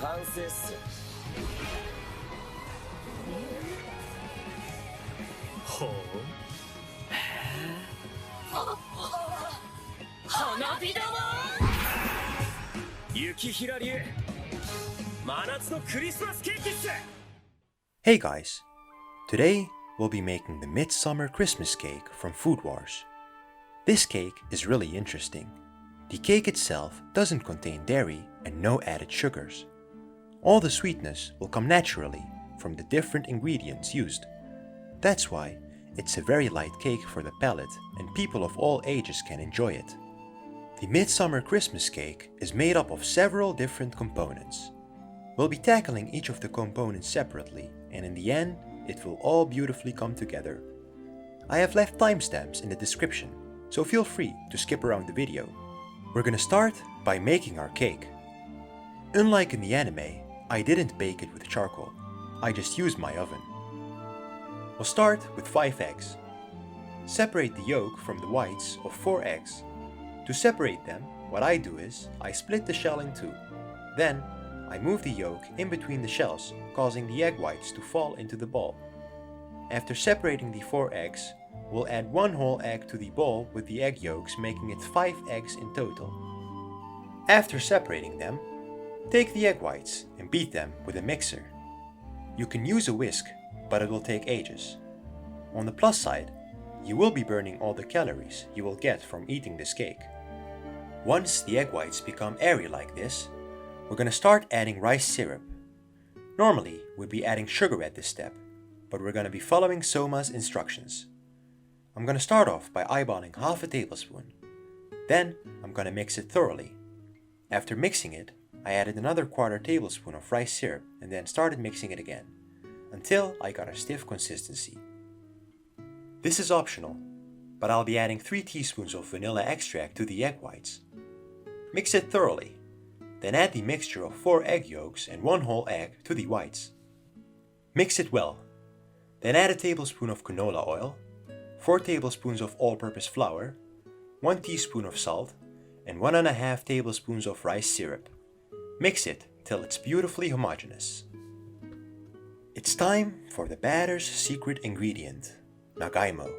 完成っす。ほう。花火玉。雪平流真夏のクリスマスケーキっす。 Hey guys, today we'll be making the Midsummer Christmas Cake from Food Wars. This cake is really interesting. The cake itself doesn't contain dairy and no added sugars. All the sweetness will come naturally from the different ingredients used. That's why it's a very light cake for the palate and people of all ages can enjoy it. The Midsummer Christmas Cake is made up of several different components. We'll be tackling each of the components separately, and in the end, it will all beautifully come together. I have left timestamps in the description, so feel free to skip around the video. We're gonna start by making our cake. Unlike in the anime, I didn't bake it with charcoal. I just used my oven. We'll start with 5 eggs. Separate the yolk from the whites of 4 eggs. To separate them, what I do is I split the shell in 2. Then, I move the yolk in between the shells, causing the egg whites to fall into the bowl. After separating the 4 eggs, we'll add 1 whole egg to the bowl with the egg yolks, making it 5 eggs in total. After separating them, take the egg whites and beat them with a mixer. You can use a whisk, but it will take ages. On the plus side, you will be burning all the calories you will get from eating this cake. Once the egg whites become airy like this, we're gonna start adding rice syrup. Normally, we'd be adding sugar at this step, but we're gonna be following Soma's instructions. I'm gonna start off by eyeballing half a tablespoon. Then, I'm gonna mix it thoroughly. After mixing it, I added another quarter tablespoon of rice syrup and then started mixing it again, until I got a stiff consistency. This is optional, but I'll be adding 3 teaspoons of vanilla extract to the egg whites. Mix it thoroughly. Then add the mixture of 4 egg yolks and 1 whole egg to the whites. Mix it well. Then add a tablespoon of canola oil, 4 tablespoons of all-purpose flour, 1 teaspoon of salt, and 1.5 tablespoons of rice syrup. Mix it till it's beautifully homogeneous. It's time for the batter's secret ingredient, Nagaimo,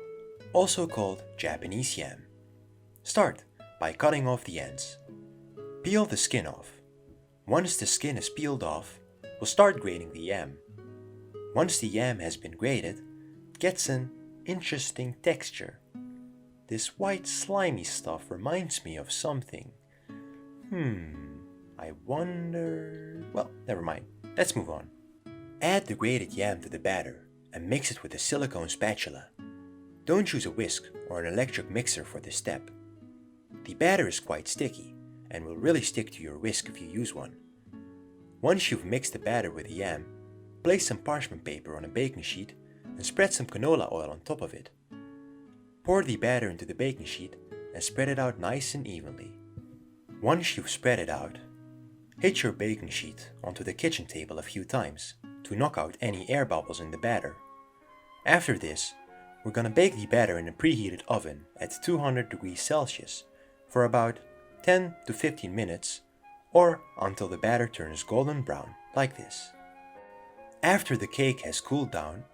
also called Japanese yam. Start by cutting off the ends. Peel the skin off. Once the skin is peeled off, we'll start grating the yam. Once the yam has been grated, it gets an interesting texture. This white slimy stuff reminds me of something. I wonder... Well, never mind. Let's move on. Add the grated yam to the batter and mix it with a silicone spatula. Don't use a whisk or an electric mixer for this step. The batter is quite sticky and will really stick to your whisk if you use one. Once you've mixed the batter with the yam, place some parchment paper on a baking sheet and spread some canola oil on top of it. Pour the batter into the baking sheet and spread it out nice and evenly. Once you've spread it out, hit your baking sheet onto the kitchen table a few times to knock out any air bubbles in the batter. After this, we're gonna bake the batter in a preheated oven at 200 degrees Celsius for about 10 to 15 minutes, or until the batter turns golden brown, like this. After the cake has cooled down,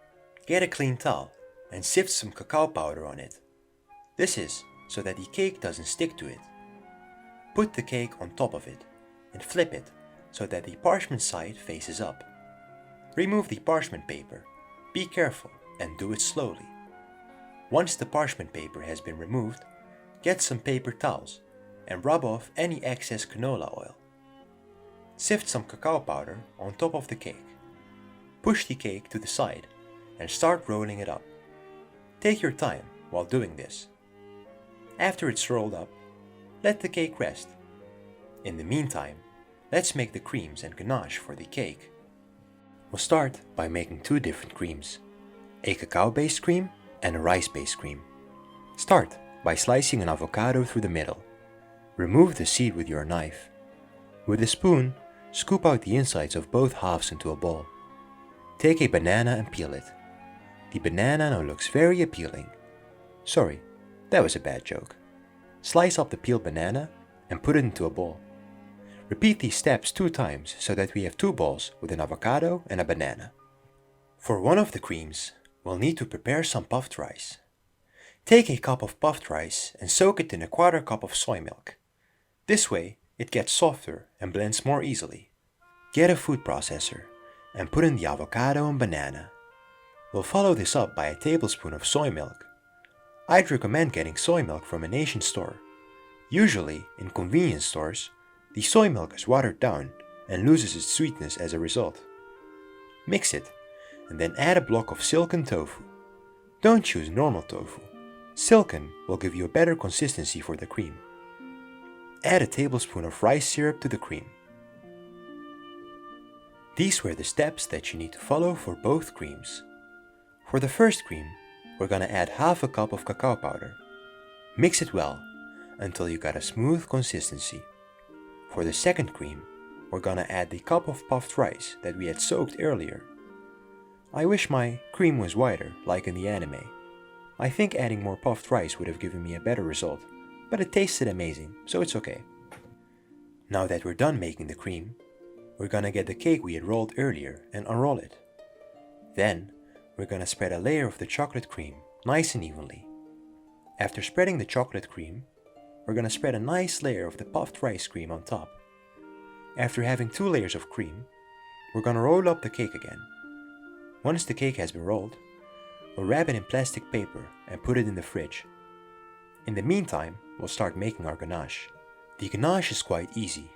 get a clean towel and sift some cacao powder on it. This is so that the cake doesn't stick to it. Put the cake on top of it and flip it so that the parchment side faces up. Remove the parchment paper. Be careful and do it slowly. Once the parchment paper has been removed, get some paper towels and rub off any excess canola oil. Sift some cacao powder on top of the cake. Push the cake to the side and start rolling it up. Take your time while doing this. After it's rolled up, let the cake rest. In the meantime, let's make the creams and ganache for the cake. We'll start by making 2 different creams, a cacao-based cream and a rice-based cream. Start by slicing an avocado through the middle. Remove the seed with your knife. With a spoon, scoop out the insides of both halves into a bowl. Take a banana and peel it. The banana now looks very appealing. Sorry, that was a bad joke. Slice up the peeled banana and put it into a bowl. Repeat these steps 2 times so that we have 2 balls with an avocado and a banana. For one of the creams, we'll need to prepare some puffed rice. Take a cup of puffed rice and soak it in a 1/4 cup of soy milk. This way, it gets softer and blends more easily. Get a food processor and put in the avocado and banana. We'll follow this up by a tablespoon of soy milk. I'd recommend getting soy milk from an Asian store. Usually, in convenience stores, the soy milk is watered down and loses its sweetness as a result. Mix it, and then add a block of silken tofu. Don't choose normal tofu. Silken will give you a better consistency for the cream. Add a tablespoon of rice syrup to the cream. These were the steps that you need to follow for both creams. For the first cream, we're gonna add 1/2 cup of cacao powder. Mix it well until you got a smooth consistency. For the second cream, we're gonna add the cup of puffed rice that we had soaked earlier. I wish my cream was whiter, like in the anime. I think adding more puffed rice would have given me a better result, but it tasted amazing, so it's okay. Now that we're done making the cream, we're gonna get the cake we had rolled earlier and unroll it. Then, we're gonna spread a layer of the chocolate cream nice and evenly. After spreading the chocolate cream, we're gonna spread a nice layer of the puffed rice cream on top. After having 2 layers of cream, we're gonna roll up the cake again. Once the cake has been rolled, we'll wrap it in plastic paper and put it in the fridge. In the meantime, we'll start making our ganache. The ganache is quite easy.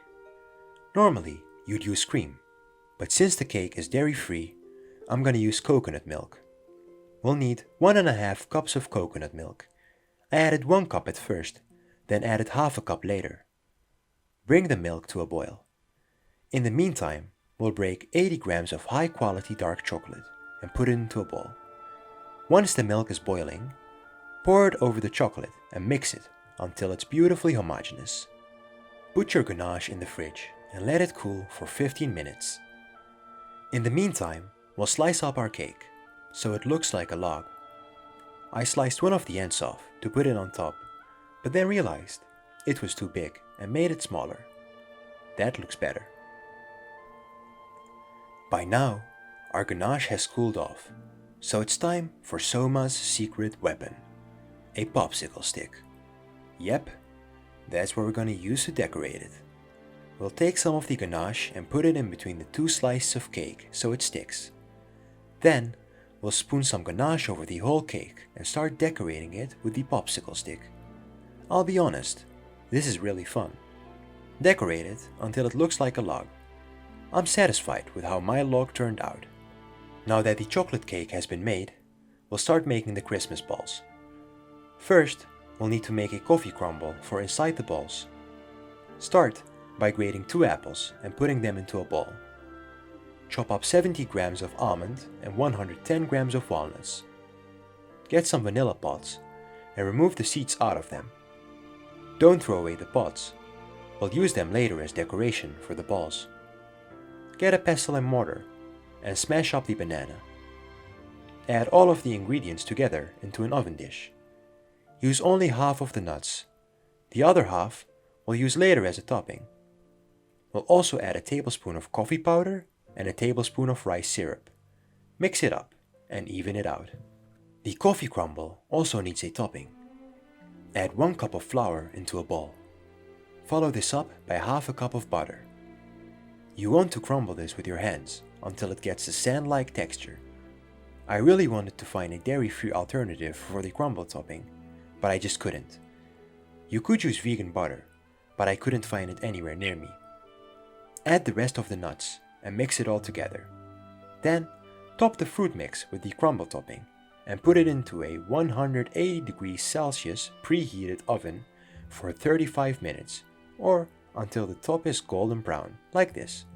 Normally, you'd use cream, but since the cake is dairy-free, I'm gonna use coconut milk. We'll need 1.5 cups of coconut milk. I added 1 cup at first, then added 1/2 cup later. Bring the milk to a boil. In the meantime, we'll break 80 grams of high-quality dark chocolate and put it into a bowl. Once the milk is boiling, pour it over the chocolate and mix it until it's beautifully homogeneous. Put your ganache in the fridge and let it cool for 15 minutes. In the meantime, we'll slice up our cake so it looks like a log. I sliced one of the ends off to put it on top, but then realized it was too big and made it smaller. That looks better. By now, our ganache has cooled off, so it's time for Soma's secret weapon, a popsicle stick. Yep, that's what we're gonna use to decorate it. We'll take some of the ganache and put it in between the 2 slices of cake so it sticks. Then, we'll spoon some ganache over the whole cake and start decorating it with the popsicle stick. I'll be honest, this is really fun. Decorate it until it looks like a log. I'm satisfied with how my log turned out. Now that the chocolate cake has been made, we'll start making the Christmas balls. First, we'll need to make a coffee crumble for inside the balls. Start by grating 2 apples and putting them into a bowl. Chop up 70 grams of almond and 110 grams of walnuts. Get some vanilla pods and remove the seeds out of them. Don't throw away the pods. We'll use them later as decoration for the balls. Get a pestle and mortar and smash up the banana. Add all of the ingredients together into an oven dish. Use only half of the nuts. The other half we'll use later as a topping. We'll also add a tablespoon of coffee powder and a tablespoon of rice syrup. Mix it up and even it out. The coffee crumble also needs a topping. Add 1 cup of flour into a bowl. Follow this up by 1/2 cup of butter. You want to crumble this with your hands until it gets a sand-like texture. I really wanted to find a dairy-free alternative for the crumble topping, but I just couldn't. You could use vegan butter, but I couldn't find it anywhere near me. Add the rest of the nuts and mix it all together. Then, top the fruit mix with the crumble topping and put it into a 180 degrees Celsius preheated oven for 35 minutes, or until the top is golden brown, like this.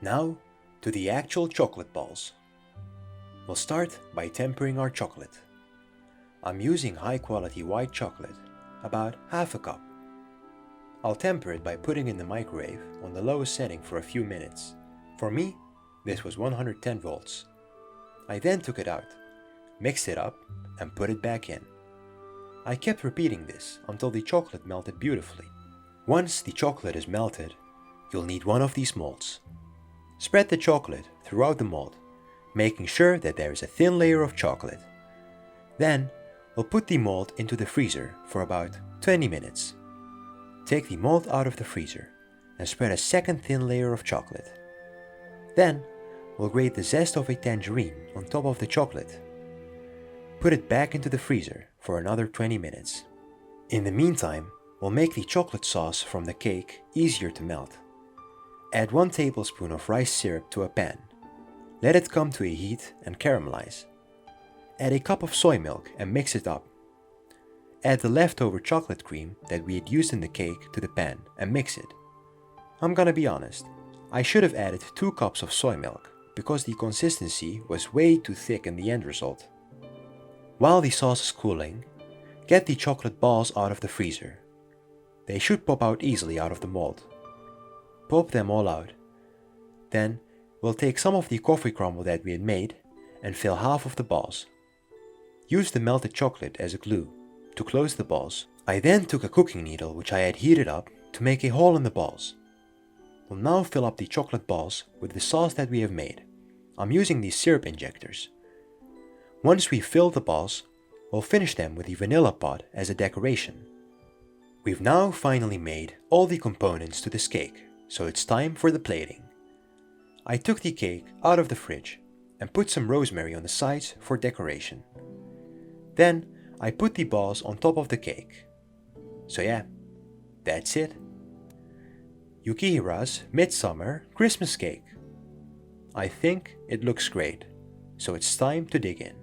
Now, to the actual chocolate balls. We'll start by tempering our chocolate. I'm using high-quality white chocolate, about 1/2 cup. I'll temper it by putting in the microwave on the lowest setting for a few minutes. For me, this was 110 volts. I then took it out, mixed it up, and put it back in. I kept repeating this until the chocolate melted beautifully. Once the chocolate is melted, you'll need one of these molds. Spread the chocolate throughout the mold, making sure that there is a thin layer of chocolate. Then, we'll put the mold into the freezer for about 20 minutes. Take the mold out of the freezer and spread a second thin layer of chocolate. Then, we'll grate the zest of a tangerine on top of the chocolate. Put it back into the freezer for another 20 minutes. In the meantime, we'll make the chocolate sauce from the cake easier to melt. Add 1 tablespoon of rice syrup to a pan. Let it come to a heat and caramelize. Add a cup of soy milk and mix it up. Add the leftover chocolate cream that we had used in the cake to the pan and mix it. I'm gonna be honest, I should have added 2 cups of soy milk because the consistency was way too thick in the end result. While the sauce is cooling, get the chocolate balls out of the freezer. They should pop out easily out of the mold. Pop them all out. Then, we'll take some of the coffee crumble that we had made and fill half of the balls. Use the melted chocolate as a glue to close the balls. I then took a cooking needle which I had heated up to make a hole in the balls. We'll now fill up the chocolate balls with the sauce that we have made. I'm using these syrup injectors. Once we fill the balls, we'll finish them with the vanilla pod as a decoration. We've now finally made all the components to this cake, so it's time for the plating. I took the cake out of the fridge and put some rosemary on the sides for decoration. Then I put the balls on top of the cake. So yeah, that's it. Yukihira's Midsummer Christmas Cake. I think it looks great, so it's time to dig in.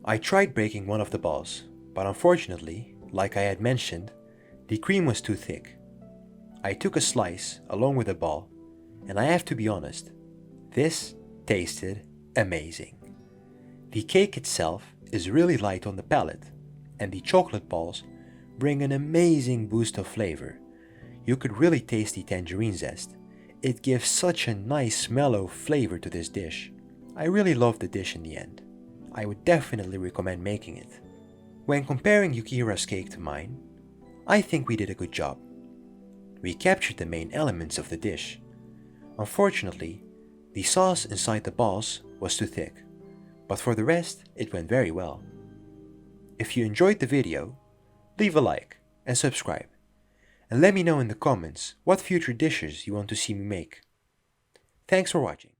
I tried breaking one of the balls, but unfortunately, like I had mentioned, the cream was too thick. I took a slice along with the ball, and I have to be honest, this tasted amazing. The cake itself is really light on the palate, and the chocolate balls bring an amazing boost of flavor. You could really taste the tangerine zest. It gives such a nice mellow flavor to this dish. I really loved the dish in the end. I would definitely recommend making it. When comparing Yukihira's cake to mine, I think we did a good job. We captured the main elements of the dish. Unfortunately, the sauce inside the balls was too thick, but for the rest, it went very well. If you enjoyed the video, leave a like and subscribe, and let me know in the comments what future dishes you want to see me make. Thanks for watching.